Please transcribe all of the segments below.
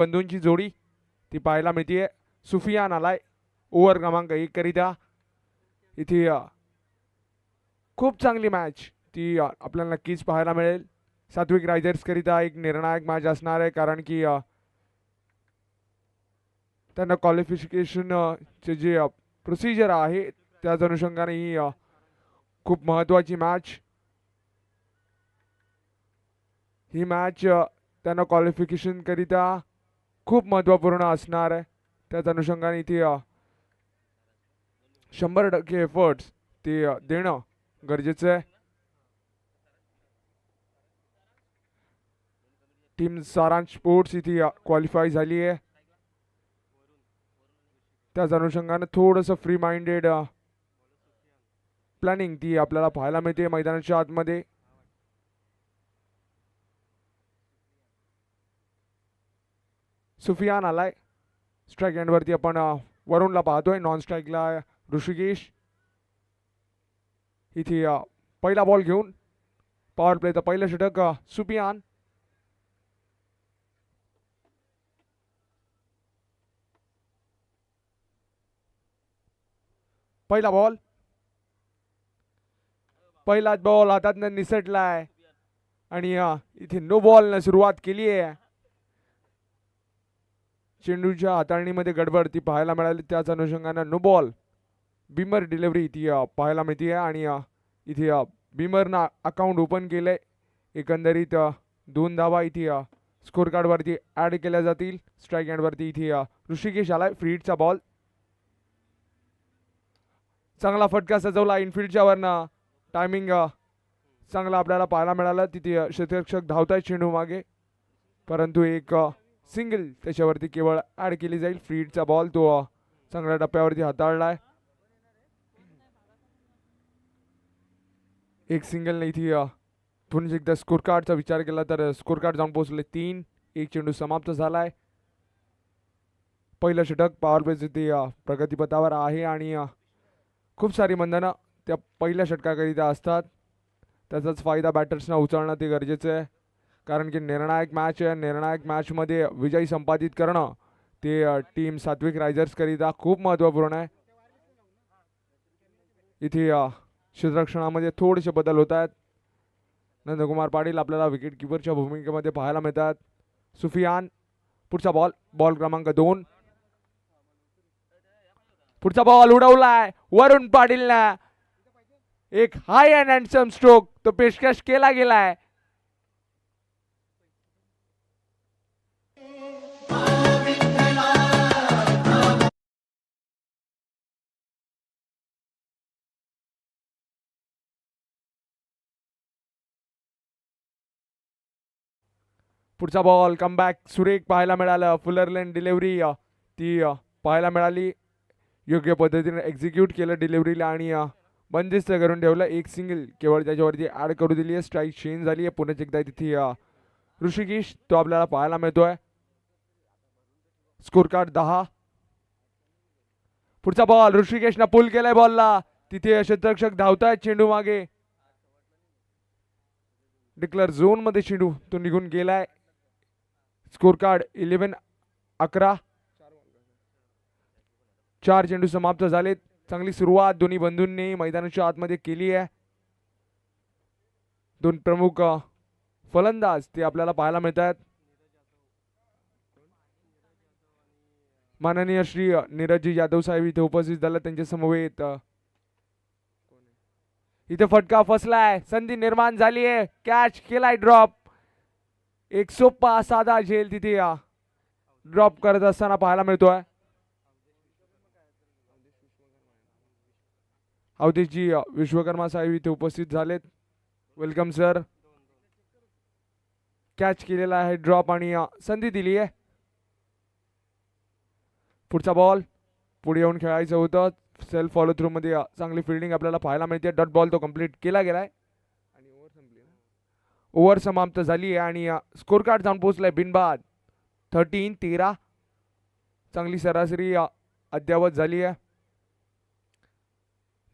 बंधूंची जोडी ती पाहायला मिळते. सुफियान आलाय ओव्हर क्रमांक 1 करिता. इथे खूप चांगली मॅच ती आपल्याला नक्कीच पाहायला मिळेल. सात्विक रायझर्स करिता एक निर्णायक मॅच असणार आहे, कारण की त्यांना क्वालिफिकेशन चे जे प्रोसिजर आहे त्याच अनुषंगाने ही खूप महत्त्वाची मॅच. ही मॅच त्यांना क्वालिफिकेशन करिता खूप महत्त्वपूर्ण असणार आहे. त्याच अनुषंगाने इथे 100% एफर्ट्स ते देणं गरजेचं आहे. टीम सारांश स्पोर्ट्स इथे क्वालिफाय झाली आहे. त्याच अनुषंगाने थोडंसं फ्री माइंडेड प्लॅनिंग ती आपल्याला पाहायला मिळते मैदानाच्या आतमध्ये. सुफियान आलाय स्ट्राईक एंडवरती. आपण वरुणला पाहतोय. नॉन स्ट्राईकला ऋषिकेश. इथे पहिला बॉल घेऊन पॉवर प्लेचं पहिलं षटक सुफियान. पहिला बॉल, पहिलाच बॉल हातातनं निसटलाय आणि इथे नो बॉल न सुरुवात केली आहे. चेंडूच्या हाताळणीमध्ये गडबड ती पाहायला मिळाली. त्याच अनुषंगाने नो बॉल. बीमर डिलिव्हरी ती पाहायला मिळते आणि इथे बीमरनं अकाउंट ओपन केलंय. एकंदरीत 2 धावा इथे स्कोर कार्डवरती ॲड केल्या जातील. स्ट्राईक एंडवरती इथे ऋषिकेश आलाय. फ्रीडचा बॉल, चांगला फटका सजवला इनफिल्डच्या वरनं. टायमिंग चांगला आपल्याला पाहायला मिळालं. तिथे क्षेत्ररक्षक धावतायत चेंडू मागे, परंतु एक सिंगल त्याच्यावरती केवळ ॲड केली जाईल. फ्रीडचा बॉल तो चांगल्या टप्प्यावरती हाताळलाय. एक सिंगल नाही इथे पुन्हा एकदा स्कोर कार्डचा विचार केला तर स्कोर कार्ड जाऊन पोहोचले 3. एक चेंडू समाप्त झालाय. पहिलं षटक पॉवर प्लेचे ते प्रगतीपथावर आहे आणि खूप सारी बंधनं त्या पहिल्या षटकाकरिता असतात. त्याचाच फायदा बॅटर्सना उचलणं ते गरजेचं आहे, कारण की निर्णायक मॅच आहे. निर्णायक मॅचमध्ये विजयी संपादित करणं ते टीम सात्विक रायझर्स करिता खूप महत्त्वपूर्ण आहे. इथे क्षेत्ररक्षणामध्ये थोडेसे बदल होत आहेत. नंदकुमार पाटील आपल्याला विकेट किपरच्या भूमिकेमध्ये पाहायला मिळतात. सुफियान पुढचा बॉल, बॉल क्रमांक 2. पुढचा बॉल उडवलाय वरुण पाटीलला. एक हाय अँड हँडसम स्ट्रोक तो पेशकश केला गेलाय. पुढचा बॉल कमबॅक सुरेख पाहायला मिळालं. फुलरलेन डिलिव्हरी ती पाहायला मिळाली. योग्य पद्धतीने एक्झिक्यूट केलं डिलिव्हरीला आणि बंदिस्त करून ठेवलं. एक सिंगल केवळ त्याच्यावरती ॲड करू दिली आहे. स्ट्राईक चेंज झाली आहे. पुन्हा एकदा तिथे ऋषिकेश तो आपल्याला पाहायला मिळतोय. Score card 10. पुढचा बॉल ऋषिकेशनं पुल केलाय बॉलला. तिथे क्षेत्ररक्षक धावतायत चेंडू मागे. डिक्लेअर झोन मध्ये चेंडू तो निघून गेलाय. Score card 11-11. 4 चेंडू समाप्त झालेत. चांगली सुरुवात दोन्ही बंधूंनी मैदानाच्या आतमध्ये केली आहे. 2 प्रमुख फलंदाज ते आपल्याला पाहायला मिळतात. माननीय श्री नीरजजी यादव साहेब इथे उपस्थित झाले. त्यांच्या समवेत इथे फटका फसलाय. संधी निर्माण झाली आहे. कॅच केलाय ड्रॉप. एक सोपा साधा झेल तिथे ड्रॉप करत असताना पाहायला मिळतोय. अवधेशजी विश्वकर्मा साहेब इथे उपस्थित झालेत. Welcome sir. कॅच केलेला आहे ड्रॉप आणि संधी दिली आहे. पुढचा बॉल पुढे येऊन खेळायचं होतं. सेल्फ फॉलो थ्रू मध्ये चांगली फिल्डिंग आपल्याला पाहायला मिळते. डॉट बॉल तो कंप्लीट केला गेलाय आणि ओव्हर समाप्त झाली आहे आणि स्कोर कार्ड जाऊन पोहोचलाय बिनबाद 13-13. चांगली सरासरी अद्यावत झाली आहे.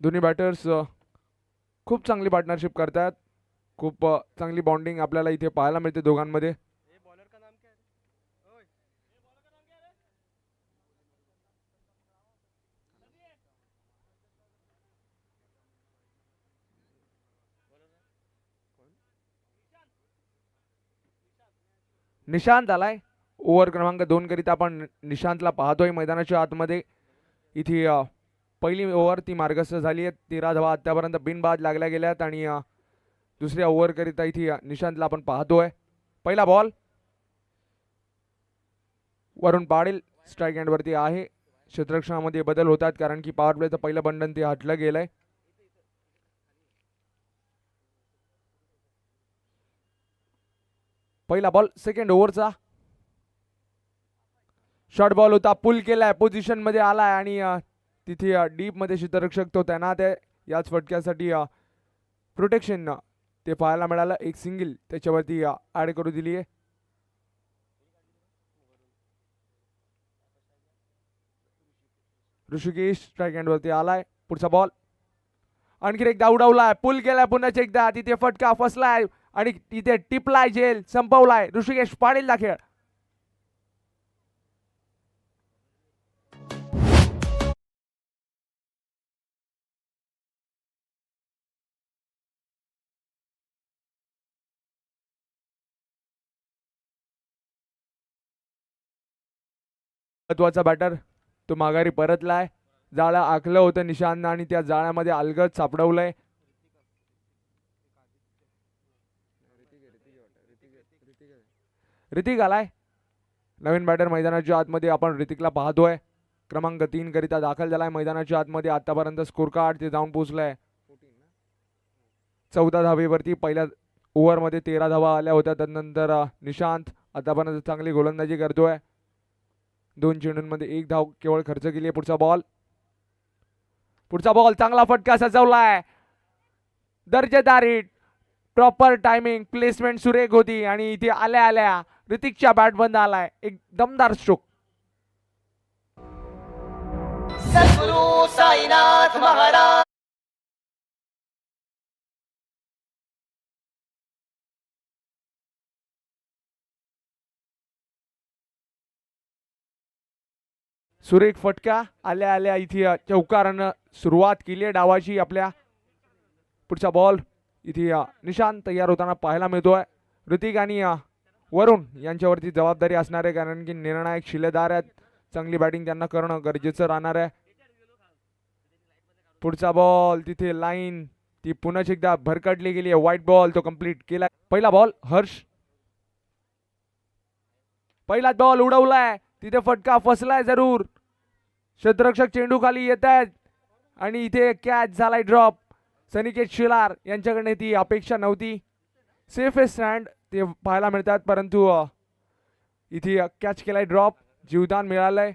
दोन्ही बॅटर्स खूप चांगली पार्टनरशिप करतात. खूप चांगली बॉन्डिंग आपल्याला इथे पाहायला मिळते दोघांमध्ये. निशांत आलाय ओव्हर क्रमांक 2 करिता आपण निशांतला पाहतोय मैदानाच्या आतमध्ये. इथे पहिली ओव्हर ती मार्गस्थ झाली आहे. 13 धावा आतापर्यंत बिनबाद लागल्या गेल्यात आणि दुसऱ्या ओव्हर करिता इथे निशांतला आपण पाहतोय. पहिला बॉल वरून पाडील स्ट्राईक एंड वरती आहे. क्षेत्ररक्षणामध्ये बदल होतात कारण की पॉवर प्लेचं पहिलं बंधन ते हटलं गेलंय. पहिला बॉल सेकंड ओव्हरचा शॉर्ट बॉल होता. पुल केलाय पोझिशन मध्ये आलाय आणि तिथे डीप मध्ये क्षेत्ररक्षक तो तैनात आहे. याच फटक्यासाठी प्रोटेक्शन ते पाहायला मिळालं. एक सिंगल त्याच्यावरती ऍड करू दिली आहे. ऋषिकेश स्ट्राईक एंड वरती आलाय. पुढचा बॉल आणखी एकदा उडवलाय. पुल केलाय पुन्हा एकदा. तिथे फटका फसलाय आणि तिथे टिपलाय झेल संपवलाय. ऋषिकेश पाडीलला खेळ. महत्वाचा बॅटर तो माघारी परतलाय. जाळं आखलं होतं निशांतनं आणि त्या जाळ्यामध्ये अलगद सापडवलंय. ऋतिक आलाय. नवीन बॅटर मैदानाच्या आतमध्ये आपण ऋतिकला पाहतोय. क्रमांक 3 करिता दाखल झालाय मैदानाच्या आतमध्ये. आतापर्यंत स्कोर कार्ड ते जाऊन पोहोचलाय 14 धावेवरती. पहिल्या ओव्हरमध्ये 13 धावा आल्या होत्या. त्यानंतर निशांत आतापर्यंत चांगली गोलंदाजी करतोय. 2 चेंडूंमध्ये 1 धाव केवळ खर्च केली आहे. पुढचा बॉल चांगला फटका सजवलाय. दर्जेदार हिट. प्रॉपर टायमिंग प्लेसमेंट सुरेख होती आणि इथे आल्या आल्या ऋतिकच्या बॅट बंद आलाय. एक दमदार स्ट्रोक. सद्गुरु साईनाथ महाराज. सुरेख फटका आल्या आल्या इथे चौकारानं सुरुवात केली आहे डावाची आपल्या. पुढचा बॉल इथे निशांत तयार होताना पाहायला मिळतोय. ऋतिक आणि वरुण यांच्यावरती जबाबदारी असणार आहे कारण की निर्णायक शिलेदार आहेत. चांगली बॅटिंग त्यांना करणं गरजेचं राहणार आहे. पुढचा बॉल तिथे लाईन ती पुन्हा एकदा भरकटली गेली आहे. व्हाईट बॉल तो कंप्लीट केला. पहिला बॉल हर्ष. पहिला बॉल उडवलाय. तिथे फटका फसलाय जरूर. क्षेत्ररक्षक चेंडू खाली येत आहेत आणि इथे कॅच झालाय ड्रॉप. सनिकेत शिलार यांच्याकडे ती अपेक्षा नव्हती. सेफेस्ट स्टँड ते पाहायला मिळतात परंतु इथे कॅच केलाय ड्रॉप. जीवदान मिळालंय.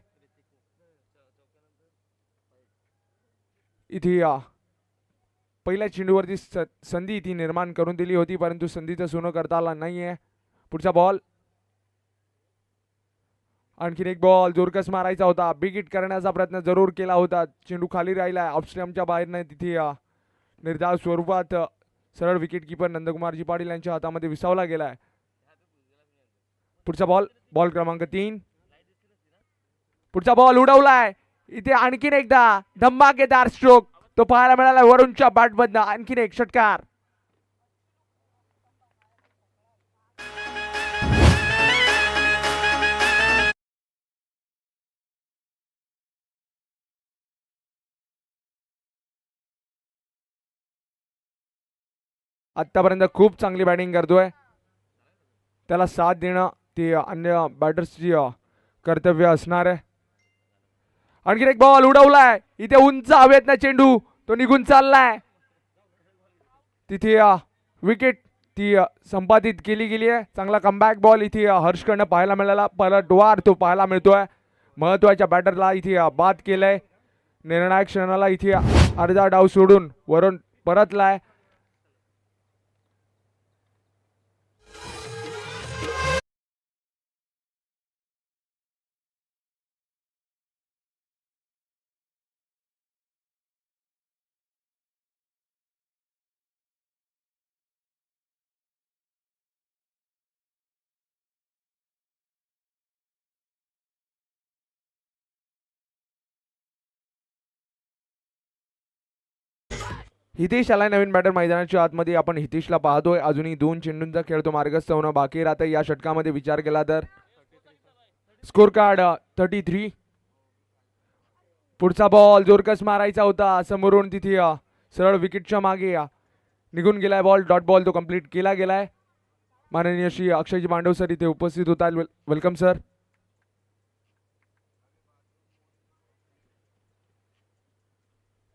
इथे पहिल्या चेंडूवरती संधी ती निर्माण करून दिली होती परंतु संधीचं सोनं करता आला नाहीये. पुढचा बॉल आणखीन एक बॉल जोरकस मारायचा होता. बिग हिट करण्याचा प्रयत्न जरूर केला होता. चेंडू खाली राहिला ऑफस्टंपच्या बाहेर नाही. तिथे निर्धाव स्वरूपात सरळ विकेट किपर नंदकुमारजी पाटील यांच्या हातामध्ये विसावला गेलाय. पुढचा बॉल क्रमांक 3. पुढचा बॉल उडवलाय. इथे आणखीन एकदा धमाकेदार स्ट्रोक तो पाहायला मिळाला. वरुणच्या बॅट मधनं आणखीन एक षटकार. आतापर्यंत खूप चांगली बॅटिंग करतोय. त्याला साथ देणं ते अन्य बॅटर्सची कर्तव्य असणार आहे. आणखीन एक बॉल उडवलाय. इथे उंच हवेतनं चेंडू तो निघून चाललाय. तिथे विकेट ती संपादित केली गेली आहे. चांगला कमबॅक बॉल इथे हर्षकडनं पाहायला मिळाला. पलटवार तो पाहायला मिळतोय. महत्वाच्या बॅटरला इथे बाद केलंय. निर्णायक क्षणाला इथे अर्धा डाव सोडून वरून परतलाय. हितेश आलाय नवीन बॅटर मैदानाच्या आतमध्ये. आपण हितेशला पाहतोय. अजूनही 2 चेंडूंचा खेळ तो मार्गस्थ होणं बाकी राहतं. या षटकामध्ये विचार केला तर स्कोर कार्ड 33. पुढचा बॉल जोरकस मारायचा होता समोरून. तिथे सरळ विकेटच्या मागे निघून गेलाय बॉल. डॉट बॉल तो कंप्लीट केला गेलाय. माननीय श्री अक्षयजी मांडव सर इथे उपस्थित होतात. Welcome sir.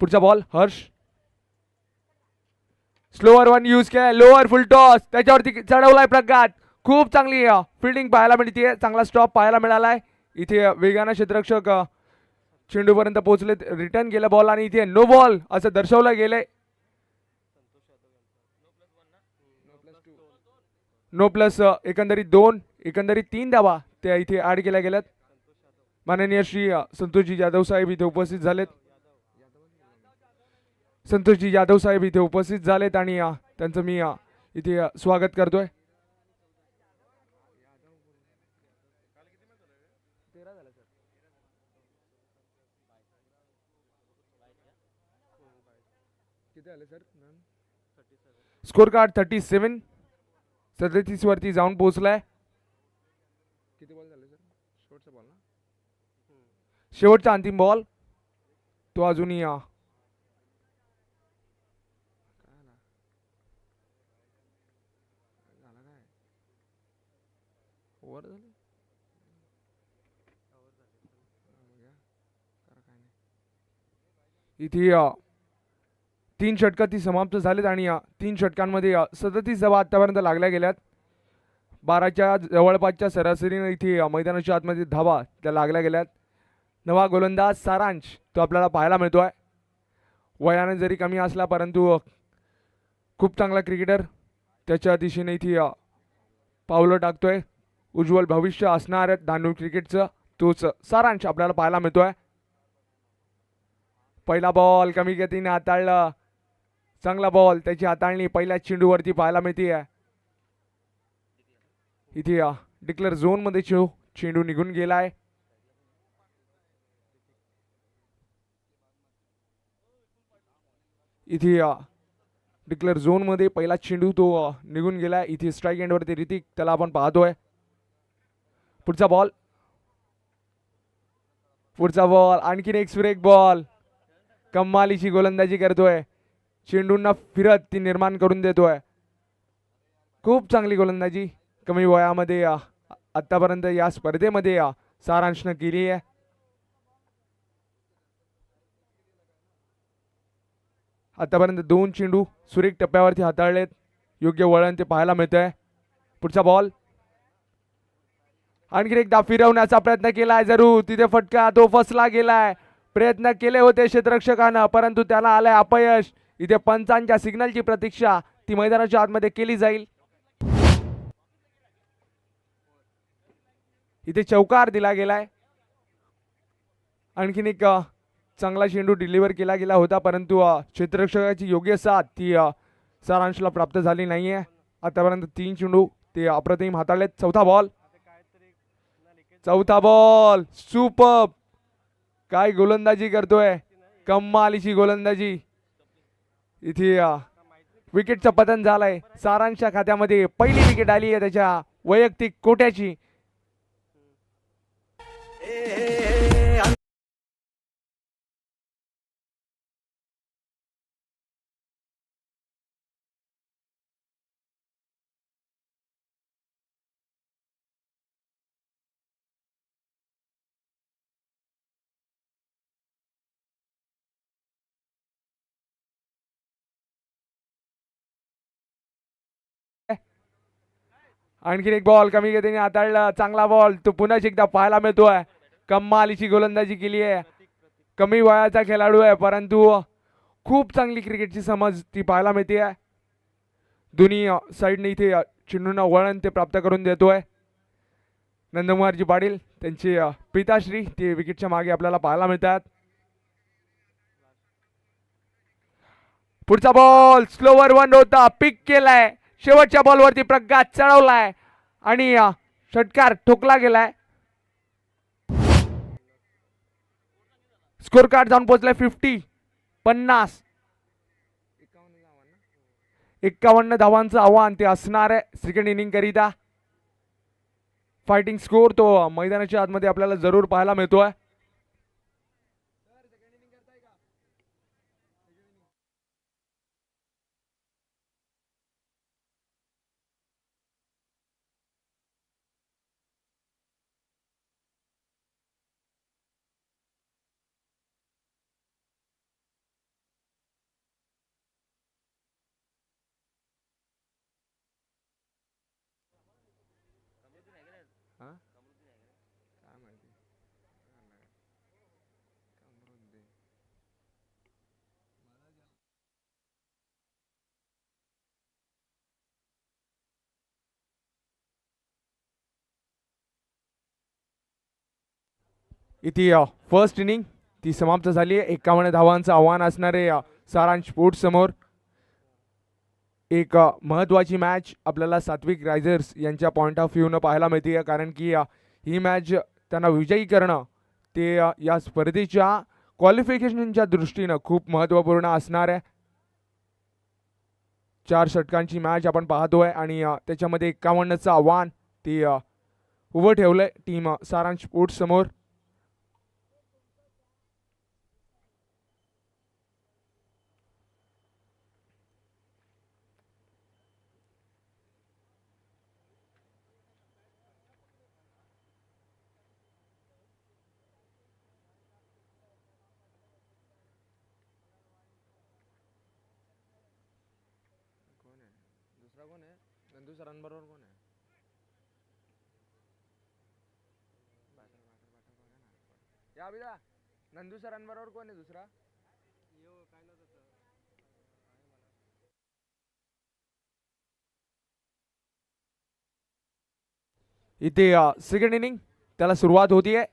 पुढचा ball Harsh. Slower one use केलाय. लोअर फुल टॉस त्याच्यावरती चढवलाय प्रघात. खूप चांगली फिल्डिंग पाहायला मिळते. चांगला स्टॉप पाहायला मिळालाय. इथे वेगानं क्षेत्ररक्षक चेंडूपर्यंत पोहोचले. रिटर्न केलं बॉल आणि इथे नो बॉल असं दर्शवलं गेलंय. नो प्लस एकंदरीत 2 एकंदरीत 3 धावा त्या इथे ऍड केल्या गेल्यात. माननीय श्री संतोषजी जाधव साहेब इथे उपस्थित झालेत. संतोषजी जाधव साहेब इथे उपस्थित झालेत आणि त्यांचं मी इथे स्वागत करतोय. Score card 37. 37 वरती जाऊन पोहोचलाय. किती बॉल झाले सर? शेवटचा बॉल ना, शेवटचा अंतिम बॉल तो अजूनही इथे 3 षटकं ती समाप्त झालेत आणि 3 षटकांमध्ये 37 धावा आतापर्यंत लागल्या गेल्यात. 12च्या जवळपासच्या सरासरीने इथे मैदानाच्या आतमध्ये धावा त्या लागल्या गेल्यात. नवा गोलंदाज सारांश तो आपल्याला पाहायला मिळतोय. वयाने जरी कमी असला परंतु खूप चांगला क्रिकेटर. त्याच्या दिशेने इथे पावलं टाकतोय. उज्ज्वल भविष्य असणार दांडू क्रिकेटचं तोच सारांश आपल्याला पाहायला मिळतोय. पहिला बॉल कमी गतीने हाताळला. चांगला बॉल त्याची हाताळणी पहिल्या चेंडूवरती पाहायला मिळते. इथे डिक्लेअर झोन मध्ये चेंडू निघून गेलाय. इथे डिक्लेअर झोन मध्ये पहिला चेंडू तो निघून गेलाय. इथे स्ट्राईक एंडवरती ऋतिक त्याला आपण पाहतोय. पुढचा बॉल. पुढचा बॉल आणखीन एक सुरेख बॉल. कमालीची गोलंदाजी करतोय. चेंडूंना फिरत ती निर्माण करून देतोय. खूप चांगली गोलंदाजी कमी वयामध्ये आतापर्यंत या स्पर्धेमध्ये सारांशनं केली आहे. आतापर्यंत 2 चेंडू सुरेख टप्प्यावरती हाताळलेत. योग्य वळण ते पाहायला मिळतंय. पुढचा बॉल आणखी एकदा फिरवण्याचा प्रयत्न केलाय. जरूर तिथे फटका तो फसला गेलाय. प्रयत्न केले होते क्षेत्ररक्षकानं परंतु त्याला आलंय अपयश. इथे पंचांच्या सिग्नलची प्रतीक्षा ती मैदानाच्या आतमध्ये केली जाईल. इथे चौकार दिला गेलाय. आणखीन एक चांगला चेंडू डिलिव्हर केला गेला होता परंतु क्षेत्ररक्षकाची योग्य साथ ती सारांशला प्राप्त झाली नाहीये. आतापर्यंत 3 चेंडू ते अप्रतिम हाताळलेत. चौथा बॉल. चौथा बॉल सुपर. काय गोलंदाजी करतोय. कमालीची गोलंदाजी. इथे विकेटचं पतन झालंय. सारांशच्या खात्यामध्ये पहिली विकेट आली आहे त्याच्या वैयक्तिक कोट्याची. आणखीन एक बॉल कमी गतीने हाताळला. चांगला बॉल तो पुन्हा एकदा पाहायला मिळतोय. कमालीची गोलंदाजी केली आहे. कमी वयाचा खेळाडू आहे परंतु खूप चांगली क्रिकेटची समज ती पाहायला मिळते. दोन्ही साईडने इथे चेंडूंना वळण ते प्राप्त करून देतोय. नंदकुमारजी पाटील त्यांचे पिताश्री ते विकेटच्या मागे आपल्याला पाहायला मिळतात. पुढचा बॉल स्लोवर वन होता. पिक केलाय. शेवटच्या बॉलवरती प्रघात चढवलाय आणि षटकार ठोकला गेलाय. स्कोर कार्ड जाऊन पोहोचलाय 50. 51 धावांचं आव्हान ते असणार आहे सेकंड इनिंग करिता. फायटिंग स्कोर तो मैदानाच्या आतमध्ये आपल्याला जरूर पाहायला मिळतोय. इथे फर्स्ट इनिंग ती समाप्त झाली आहे. 51 धावांचं आव्हान असणारे सारांश स्पोर्ट्स समोर. एक महत्त्वाची मॅच आपल्याला सात्विक रायझर्स यांच्या पॉईंट ऑफ व्ह्यूनं पाहायला मिळते, कारण की ही मॅच त्यांना विजयी करणं ते या स्पर्धेच्या क्वालिफिकेशनच्या दृष्टीनं खूप महत्त्वपूर्ण असणार आहे. 4 षटकांची मॅच आपण पाहतोय आणि त्याच्यामध्ये 51चं आव्हान ते उभं ठेवलंय टीम सारांश स्पोर्ट्स समोर. नंदू सरांबरोबर कोण आहे? या बिदा नंदू सरांबरोबर कोण आहे दुसरा? इथे सेकंड इनिंग त्याला सुरुवात होतीये.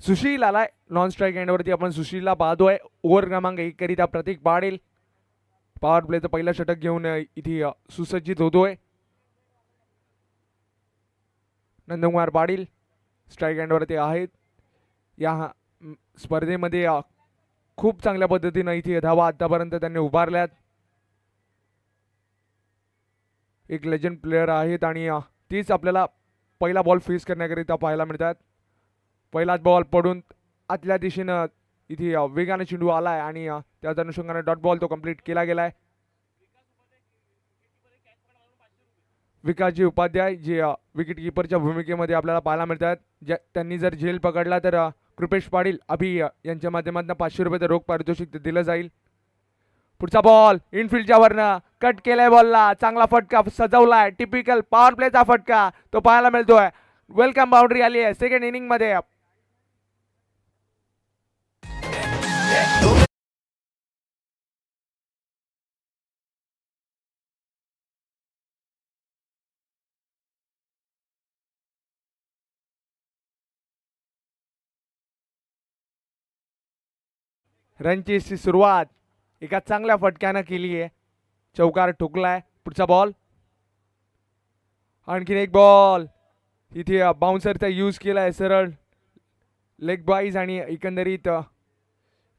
सुशील आलाय नॉन स्ट्राईक एंडवरती. आपण सुशीलला पाहतोय. ओव्हर क्रमांक 1 करिता प्रतीक पाटील पॉवर प्लेचं पहिलं षटक घेऊन इथे सुसज्जित होतोय. नंदकुमार पाटील स्ट्राईक एंडवरती आहेत. या स्पर्धेमध्ये खूप चांगल्या पद्धतीनं इथे धावा आतापर्यंत त्यांनी उभारल्यात. एक लेजंड प्लेयर आहेत आणि तीच आपल्याला पहिला बॉल फेस करण्याकरिता पाहायला मिळतात. पहिलाच बॉल पडून आतल्या दिशेनं इथे वेगाने चेंडू आलाय आणि त्याच अनुषंगाने डॉट बॉल तो कंप्लीट केला गेलाय. विकासजी उपाध्याय जे विकेट किपरच्या भूमिकेमध्ये आपल्याला पाहायला मिळतात. त्यांनी जर झेल पकडला तर कृपेश पाटील अभि यांच्या माध्यमातून 500 रुपये रोख पारितोषिक दिलं जाईल. पुढचा बॉल इनफिल्डच्या वरनं कट केलाय. बॉलला चांगला फटका सजवलाय. टिपिकल पॉवर प्लेचा फटका तो पाहायला मिळतोय. वेलकम बाउंड्री आली आहे सेकंड इनिंग मध्ये. रनची सुरुवात एका चांगल्या फटक्यानं केली आहे. चौकार ठोकलाय. पुढचा बॉल आणखीन एक बॉल इथे बाउन्सरचा यूज केलाय. सरळ लेग बाईज आणि एकंदरीत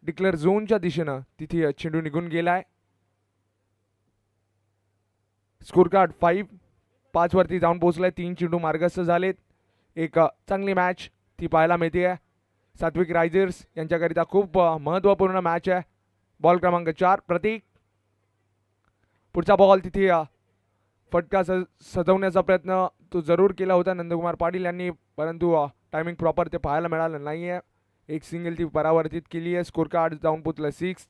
डिक्लेअर झोनच्या दिशेनं तिथे चेंडू निघून गेलाय. स्कोर कार्ड 5 वरती जाऊन पोहोचलाय. 3 चेंडू मार्गस्थ झालेत. एक चांगली मॅच ती पाहायला मिळते. सात्विक रायझर्स यांच्याकरिता खूप महत्त्वपूर्ण मॅच आहे. बॉल क्रमांक 4 प्रतीक. पुढचा बॉल तिथे फटका सजवण्याचा प्रयत्न तो जरूर केला होता नंदकुमार पाटील यांनी, परंतु टायमिंग प्रॉपर ते पाहायला मिळालं नाही आहे. एक सिंगल ती परावर्तित केली आहे. स्कोर कार्ड जाऊन पोचलं 6.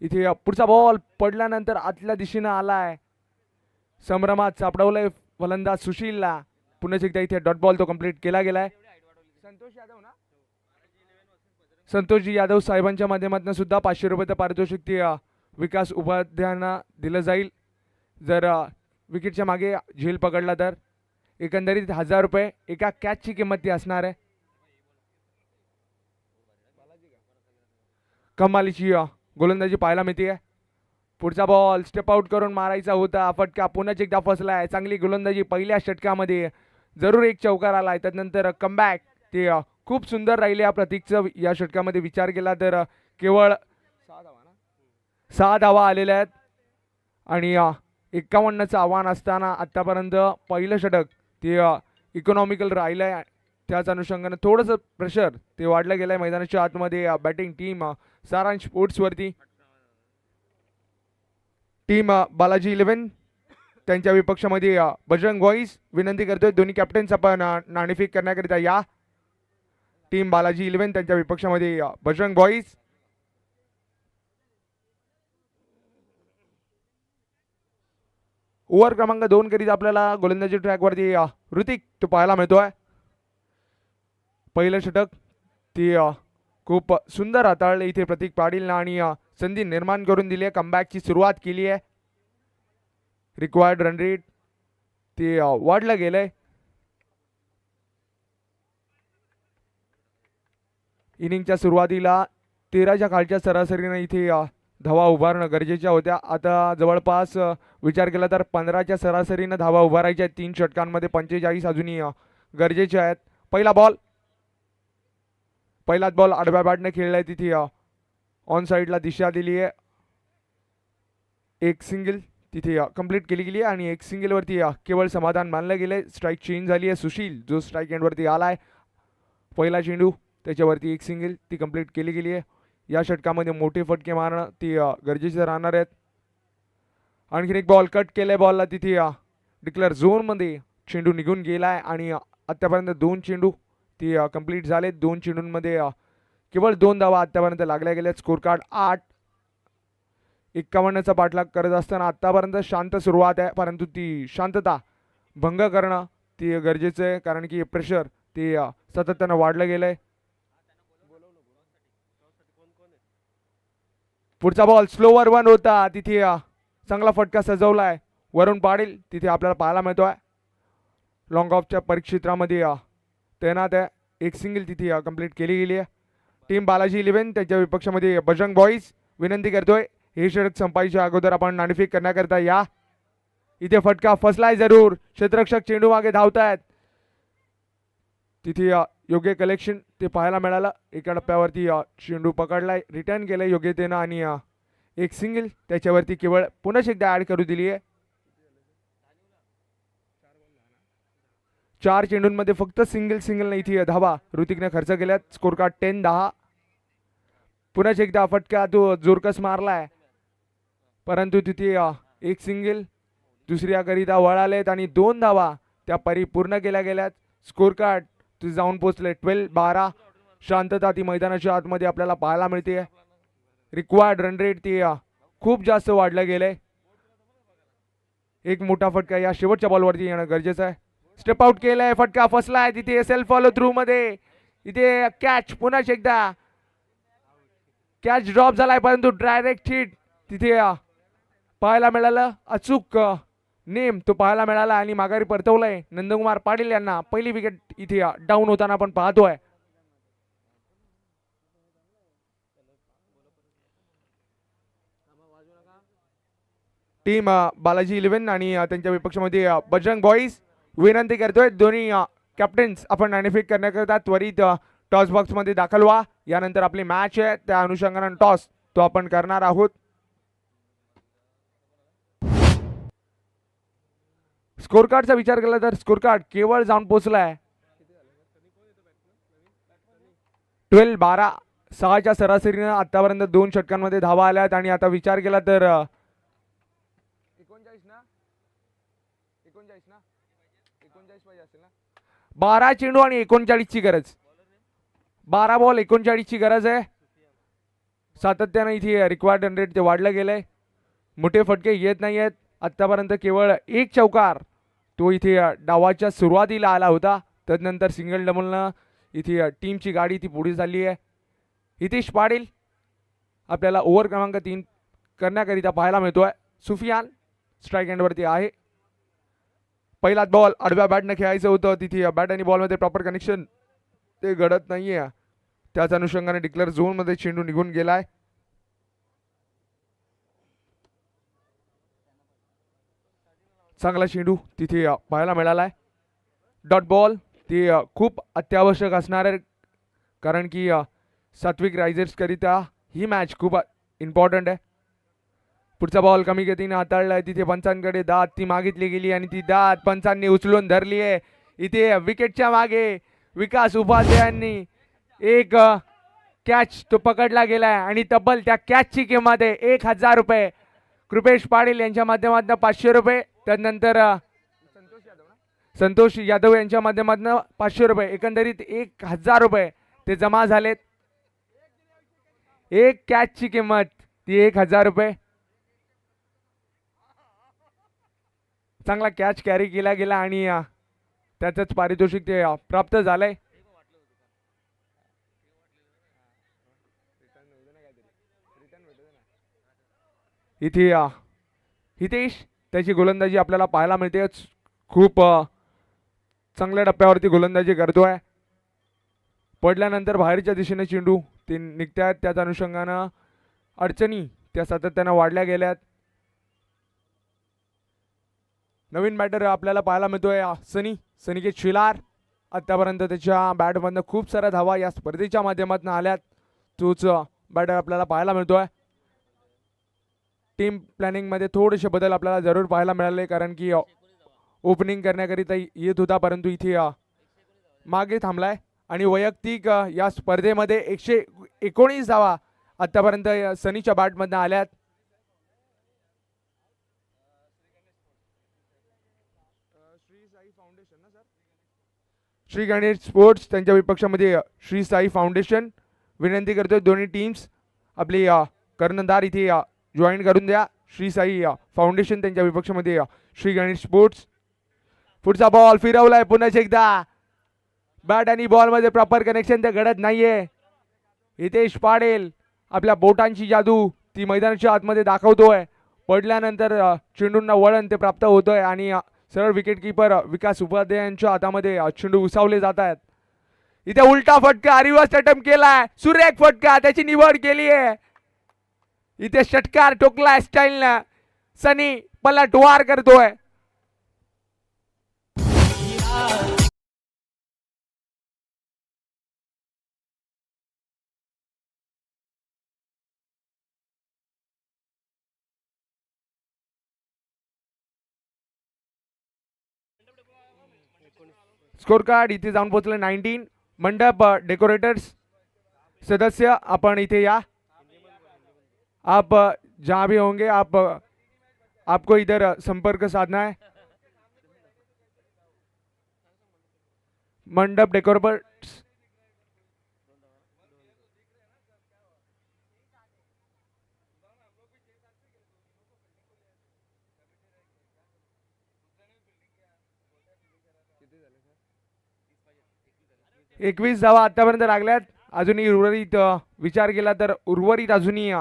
इथे पुढचा बॉल पडल्यानंतर आतल्या दिशेनं आलाय. संभ्रमात सापडवलंय फलंदाज सुशीलला. पुन्हा एकदा इथे डॉट बॉल तो कंप्लीट केला गेलाय. संतोषजी यादव साहेबांच्या माध्यमातून सुद्धा 500 रुपये पारितोषिक ते विकास उपाध्यायांना दिलं जाईल. जर विकेटच्या मागे झेल पकडला तर एकंदरीत 1000 रुपये एका कॅचची किंमत ती असणार आहे. कमालीची गोलंदाजी पाहायला मिळते. पुढचा बॉल स्टेप आउट करून मारायचा होता, फटका पुन्हा एकदा फसलाय. चांगली गोलंदाजी पहिल्या षटकामध्ये, जरूर एक चौकार आलाय. त्यानंतर कमबॅक ते खूप सुंदर राहिले. या प्रतीकचं या षटकामध्ये विचार केला तर केवळ 6 धावा आलेल्या आहेत आणि 51चं आव्हान असताना आतापर्यंत पहिलं षटक ते इकॉनॉमिकल राहिलंय. त्याच अनुषंगाने थोडंसं प्रेशर ते वाढलं गेलंय मैदानाच्या आतमध्ये. बॅटिंग टीम सारांश स्पोर्ट्सवरती. टीम बालाजी 11 त्यांच्या विपक्षामध्ये बजरंग बॉईज. विनंती करतोय दोन्ही कॅप्टन्स आपण नाणेफेक करण्याकरिता या. टीम बालाजी 11 त्यांच्या विपक्षामध्ये बजरंग बॉईज. ओव्हर क्रमांक 2 करीत आपल्याला गोलंदाजी ट्रॅकवरती ऋतिक तो पाहायला मिळतोय. पहिलं षटक ती खूप सुंदर हाताळले इथे प्रतीक पाटील आणि संधी निर्माण करून दिली आहे. कमबॅकची सुरुवात केली आहे. रिक्वायर्ड रन रेट ते वाढलं गेलंय. इनिंगच्या सुरुवातीला 13च्या खालच्या सरासरीने इथे धावा उभारणं गरजेच्या होत्या. आता जवळपास विचार केला तर 15च्या सरासरीनं धावा उभारायच्या आहेत. 3 षटकांमध्ये 45 अजूनही गरजेचे आहेत. पहिलाच बॉल आडव्या बॅटने खेळलाय. तिथे ऑन साईडला दिशा दिली आहे. एक सिंगल तिथे कंप्लीट केली गेली आणि एक सिंगलवरती केवळ समाधान मानलं गेलंय. स्ट्राईक चेंज झाली आहे. सुशील जो स्ट्राईक एंडवरती आलाय. पहिला चेंडू त्याच्यावरती एक सिंगल ती कंप्लीट केली गेली आहे. या षटकामध्ये मोठे फटके मारणं ती गरजेचे राहणार आहेत. आणखीन एक बॉल कट केलाय. बॉलला तिथे डिक्लेअर झोनमध्ये चेंडू निघून गेलाय आणि आतापर्यंत 2 चेंडू ती कंप्लीट झालेत. 2 चेंडूंमध्ये केवळ 2 धावा आतापर्यंत लागल्या गेल्यात. स्कोर कार्ड 8-51चा पाठलाग करत असताना आतापर्यंत शांत सुरुवात आहे, परंतु ती शांतता भंग करणं ती गरजेचं आहे, कारण की प्रेशर ते सातत्यानं वाढलं गेलंय. पुढचा बॉल स्लोवर 1 होता. तिथे चांगला फटका सजवलाय वरुण पाटील. तिथे आपल्याला पाहायला मिळतोय लॉंग ऑफच्या परिक्षेत्रामध्ये तैनात आहे. एक सिंगल तिथे कंप्लीट केली गेली आहे. टीम बालाजी 11 त्याच्या विपक्षामध्ये बजरंग बॉईज. विनंती करतोय हे षटक संपायच्या अगोदर आपण नाणेफेक करण्याकरता या. इथे फटका फसलाय जरूर. क्षेत्ररक्षक चेंडू मागे धावतायत. तिथे योग्य कलेक्शन ते पाहायला मिळालं. एका टप्प्यावरती चेंडू पकडलाय, रिटर्न केलंय योग्यतेनं आणि एक सिंगल त्याच्यावरती केवळ पुन्हा एकदा ऍड करू दिली आहे. 4 चेंडूंमध्ये फक्त सिंगल इथे धावा ऋतिकने खर्च केल्यात. Score card 10-10. पुन्हा एकदा फटका तो जोरकस मारलाय, परंतु तिथे एक सिंगल दुसऱ्याकरिता वळालेत आणि 2 धावा त्या परिपूर्ण केल्या गेल्यात. स्कोर कार्ड ते जाऊन पोचले 12-12. शांतता ती मैदानाच्या आतमध्ये आपल्याला पाहायला मिळते. रिक्वायर्ड रन रेट ती खूप जास्त वाढलं गेलंय. एक मोठा फटका या शेवटच्या बॉलवरती येणं गरजेचं आहे. स्टेप आउट केलंय, फटका फसलाय. तिथे सेल्फ फॉलो थ्रू मध्ये इथे कॅच, पुन्हा एकदा कॅच ड्रॉप झालाय, परंतु डायरेक्ट हिट तिथे पाहायला मिळालं. अचूक नेम तो पाहायला मिळाला आणि माघारी परतवलंय नंदकुमार पाटील यांना. पहिली विकेट इथे डाऊन होताना आपण पाहतोय. टीम बालाजी 11 आणि त्यांच्या विपक्षामध्ये बजरंग बॉईज. विनंती करतोय दोन्ही कॅप्टन्स आपण नाणेफेक करण्याकरता त्वरित टॉस बॉक्स मध्ये दाखल व्हा. यानंतर आपली मॅच आहे, त्या अनुषंगाने टॉस तो आपण करणार आहोत. स्कोर कार्डचा विचार केला तर स्कोर कार्ड केवळ जाऊन पोहोचलाय 12-12. 6च्या सरासरीनं आतापर्यंत 2 षटकांमध्ये धावा आल्यात आणि आता विचार केला तर 12 चेंडू आणि 39ची गरज. 12 बॉल 39ची गरज आहे. सातत्यानं इथे रिक्वायर्ड रन रेट ते वाढलं गेलंय. मोठे फटके येत नाही आहेत. आतापर्यंत केवळ एक चौकार तो इथे डावाच्या सुरुवातीला आला होता. तदनंतर सिंगल डबलनं इथे टीमची गाडी ती पुढे चालली आहे. हितेश पाटील आपल्याला ओव्हर क्रमांक 3 करण्याकरिता पाहायला मिळतोय. सुफियान स्ट्राईक एंडवरती आहे. पहिलाच बॉल आडव्या बॅटने खेळायचं होतं, तिथे बॅट आणि बॉलमध्ये प्रॉपर कनेक्शन ते घडत नाहीये. त्याच अनुषंगाने डिक्लेअर झोनमध्ये चेंडू निघून गेलाय. चांगला चेंडू तिथे पाहायला मिळालाय. डॉट बॉल ती खूप अत्यावश्यक असणार आहे, कारण की सात्विक रायझर्सकरिता ही मॅच खूप इम्पॉर्टंट आहे. पुढचा बॉल कमी गतीने हाताळलाय, तिथे पंचांकडे दात ती मागितली गेली आणि ती दात पंचांनी उचलून धरली आहे. इथे विकेटच्या मागे विकास उपाध्यायांनी एक कॅच तो पकडला गेलाय आणि तब्बल त्या कॅचची किंमत आहे 1000 रुपये. कृपेश पाटील यांच्या माध्यमातून 500 रुपये, त्यानंतर संतोष यादव यांच्या माध्यमातून 500 रुपये, एकंदरीत 1000 रुपये ते जमा झालेत. एक कॅचची किंमत ती 1000 रुपये. चांगला कॅच कॅरी केला गेला आणि त्याचंच पारितोषिक ते प्राप्त झालंय. इथे हितेश त्याची गोलंदाजी आपल्याला पाहायला मिळते, खूप चांगल्या टप्प्यावरती गोलंदाजी करतोय. पडल्यानंतर बाहेरच्या दिशेने चेंडू ते निघतात, त्याच अनुषंगानं अडचणी त्या सातत्यानं वाढल्या गेल्यात. नवीन बॅटर आपल्याला पाहायला मिळतोय सनिकेत शिलार. आतापर्यंत त्याच्या बॅटमधनं खूप साऱ्या धावा या स्पर्धेच्या माध्यमातून आल्यात. तोच बॅटर आपल्याला पाहायला मिळतोय. टीम प्लॅनिंगमध्ये थोडेसे बदल आपल्याला जरूर पाहायला मिळाले, कारण की ओपनिंग करण्याकरिता येत होता, परंतु इथे मागे थांबलाय. आणि वैयक्तिक या स्पर्धेमध्ये 119 धावा आतापर्यंत सनीच्या बॅटमधनं आल्यात. श्री गणेश स्पोर्ट्स त्यांच्या विपक्षामध्ये श्री साई फाउंडेशन. विनंती करतोय दोन्ही टीम्स आपली कर्णधार इथे जॉईन करून द्या. श्री साई फाउंडेशन त्यांच्या विपक्षामध्ये श्री गणेश स्पोर्ट्स. पुढचा बॉल फिरवलाय पुन्हा एकदा. बॅट आणि बॉलमध्ये प्रॉपर कनेक्शन ते घडत नाहीये. हितेश पाटील आपल्या बोटांची जादू ती मैदानाच्या आतमध्ये दाखवतोय. पडल्यानंतर चेंडूंना वळण ते प्राप्त होतोय आणि सरळ विकेट किपर विकास उपाध्यायांच्या हातामध्ये चेंडू उसावले जात आहेत. इथे उलटा फटका रिव्हर्स अटेम्प्ट केलाय, सुरेख फटका त्याची निवड केली आहे. इथे षटकार ठोकलाय स्टाईलनं, सनी पलटवार करतोय. स्कोर कार्ड इथे जाऊन पोहोचले 19. मंडप डेकोरेटर्स सदस्य आपण इथे या. आप जहाँ भी होंगे आपको इधर संपर्क साधना है. मंडप डेकोरेटर्स एकवीस धावा आतापर्यंत लागल्यात. अजूनही उर्वरित विचार केला तर उर्वरित अजूनही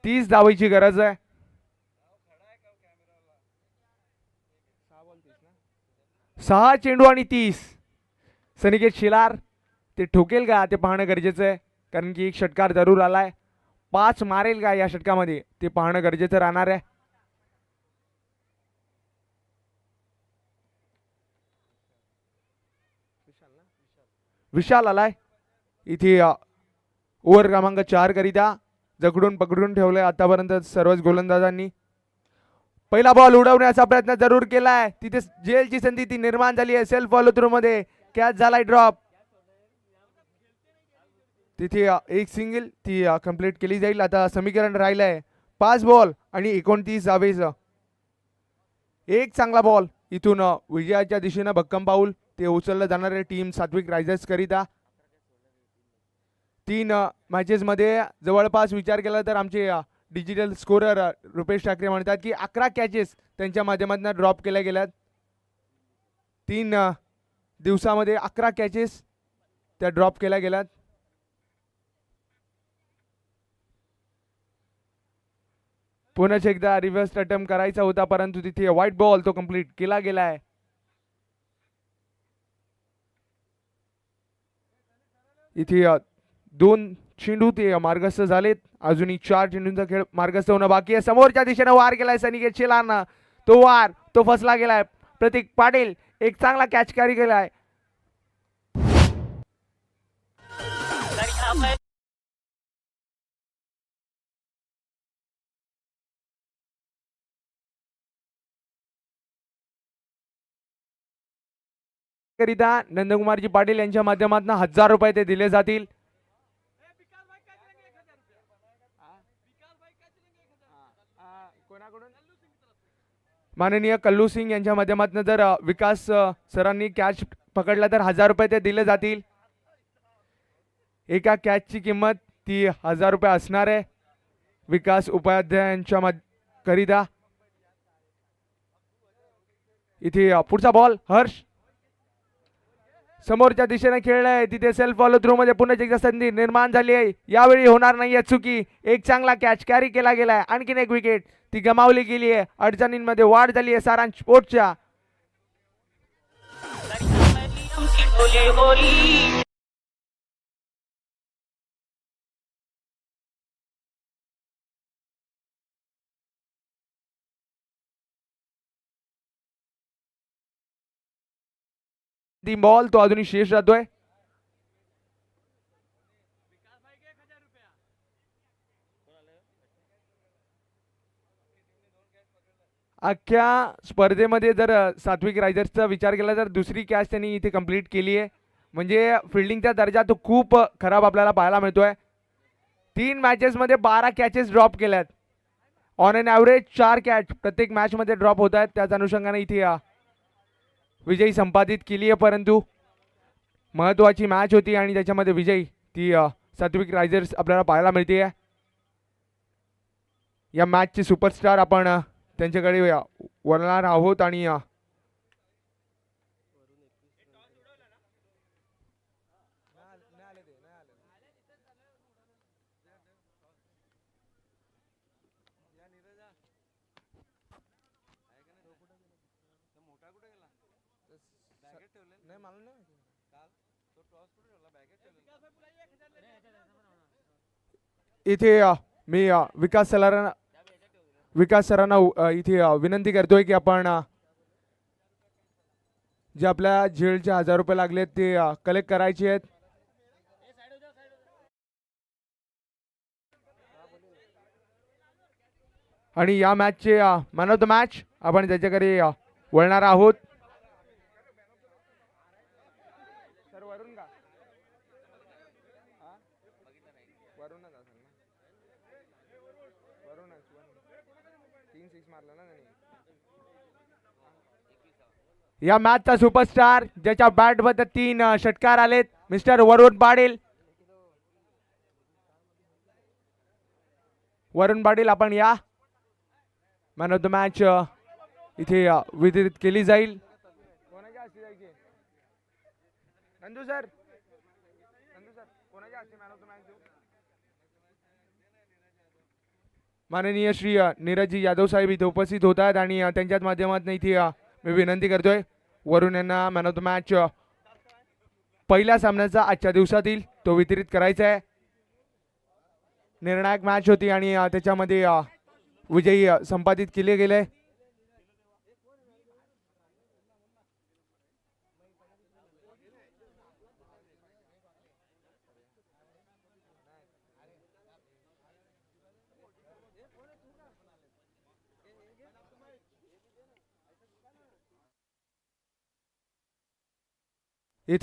30 धावांची गरज आहे. 6 चेंडू आणि 30. सनिकेत शिलार ते ठोकेल का ते पाहणं गरजेचं आहे, कारण की एक षटकार जरूर आलाय. 5 मारेल का या षटकामध्ये ते पाहणं गरजेचं राहणार आहे. विशाल आलाय इथे ओव्हर क्रमांक 4 करिता. जकडून पकडून ठेवलंय आतापर्यंत सर्वच गोलंदाजांनी. पहिला बॉल उडवण्याचा प्रयत्न जरूर केलाय, तिथे जेलची संधी ती निर्माण झाली आहे. सेल्फ फॉलो थ्रू मध्ये कॅच झालाय ड्रॉप. तिथे एक सिंगल ती कंप्लीट केली जाईल. आता समीकरण राहिलंय 5 बॉल आणि 29 धावेचं. एक चांगला बॉल इथून विजयाच्या दिशेनं भक्कम पाऊल ते उचललं जाणार आहे टीम सात्विक रायझर्स करिता. 3 मॅचेस मध्ये जवळपास विचार केला तर आमचे डिजिटल स्कोरर रुपेश ठाकरे म्हणतात की 11 कॅचेस त्यांच्या माध्यमातून ड्रॉप केल्या गेल्यात. 3 दिवसामध्ये 11 कॅचेस त्या ड्रॉप केल्या गेल्यात. पुन्हा एकदा रिव्हर्स अटेम्प्ट करायचा होता, परंतु तिथे व्हाईट बॉल तो कंप्लीट केला गेलाय. इथे 2 चेंडू ते मार्गस्थ झालेत. अजूनही 4 चेंडूंचा खेळ मार्गस्थ होणं बाकी आहे. समोरच्या दिशेने वार केलाय सनिकेत शेलारनं. तो वार तो फसला गेलाय. प्रतीक पाटील एक चांगला कॅच कॅरी केलाय. करिता नंदकुमारजी पाटील यांच्या माध्यमातून 1000 रुपये ते दिले जातील. माननीय कल्लू सिंग यांच्या माध्यमातून जर विकास सरांनी कॅच पकडला तर 1000 रुपये ते दिले जातील. एका कॅचची किंमत ती 1000 रुपये असणार आहे विकास उपाध्यायांच्या करिता. इथे पुढचा बॉल हर्ष समोरच्या दिशेने खेळलाय. तिथे सेल्फ फॉलो थ्रू मध्ये पुन्हा एकदा संधी निर्माण झाली आहे. यावेळी होणार नाहीये चुकी. एक चांगला कॅच कॅरी केला गेलाय. आणखीन एक विकेट ती गमावली गेली आहे. अडचणींमध्ये वाढ झाली आहे सारांश स्पोर्ट्सच्या. ती बॉल तो अजूनही शेष राहतोय. अख्ख्या स्पर्धेमध्ये जर सात्विक रायडर्सचा विचार केला तर दुसरी कॅच त्यांनी इथे कंप्लीट केली आहे. म्हणजे फिल्डिंगचा दर्जा तो खूप खराब आपल्याला पाहायला मिळतोय. 3 मॅचेसमध्ये 12 कॅचेस ड्रॉप केल्यात. ऑन एन ॲव्हरेज 4 कॅच प्रत्येक मॅचमध्ये ड्रॉप होत आहेत. त्याच अनुषंगाने इथे विजयी संपादित केली आहे. परंतु महत्त्वाची मॅच होती आणि त्याच्यामध्ये विजयी ती सात्विक रायडर्स आपल्याला पाहायला मिळते. या मॅचचे सुपरस्टार आपण त्यांच्याकडे वळणार आहोत आणि इथे मी विकास सरांना इथे विनंती करतोय की आपण जे आपल्या झेलचे 1000 रुपये लागलेत ते कलेक्ट करायचे आहेत. आणि या मॅचचे मॅन ऑफ द मॅच आपण त्याच्याकडे वळणार आहोत. या मॅचचा सुपरस्टार ज्याच्या बॅट मध्ये 3 षटकार आलेत मिस्टर वरुण पाटील. वरुण पाटील आपण या मॅन ऑफ द मॅच इथे वितरित केली जाईल. नंदू सर माननीय श्री नीरजजी यादव साहेब इथे उपस्थित होत आहेत आणि त्यांच्याच माध्यमातून इथे मी विनंती करतोय वरुण यांना मॅन ऑफ द मॅच पहिल्या सामन्याचा आजच्या दिवसातील तो वितरित करायचा आहे. निर्णायक मॅच होती आणि त्याच्यामध्ये विजयी संपादित केले गेले.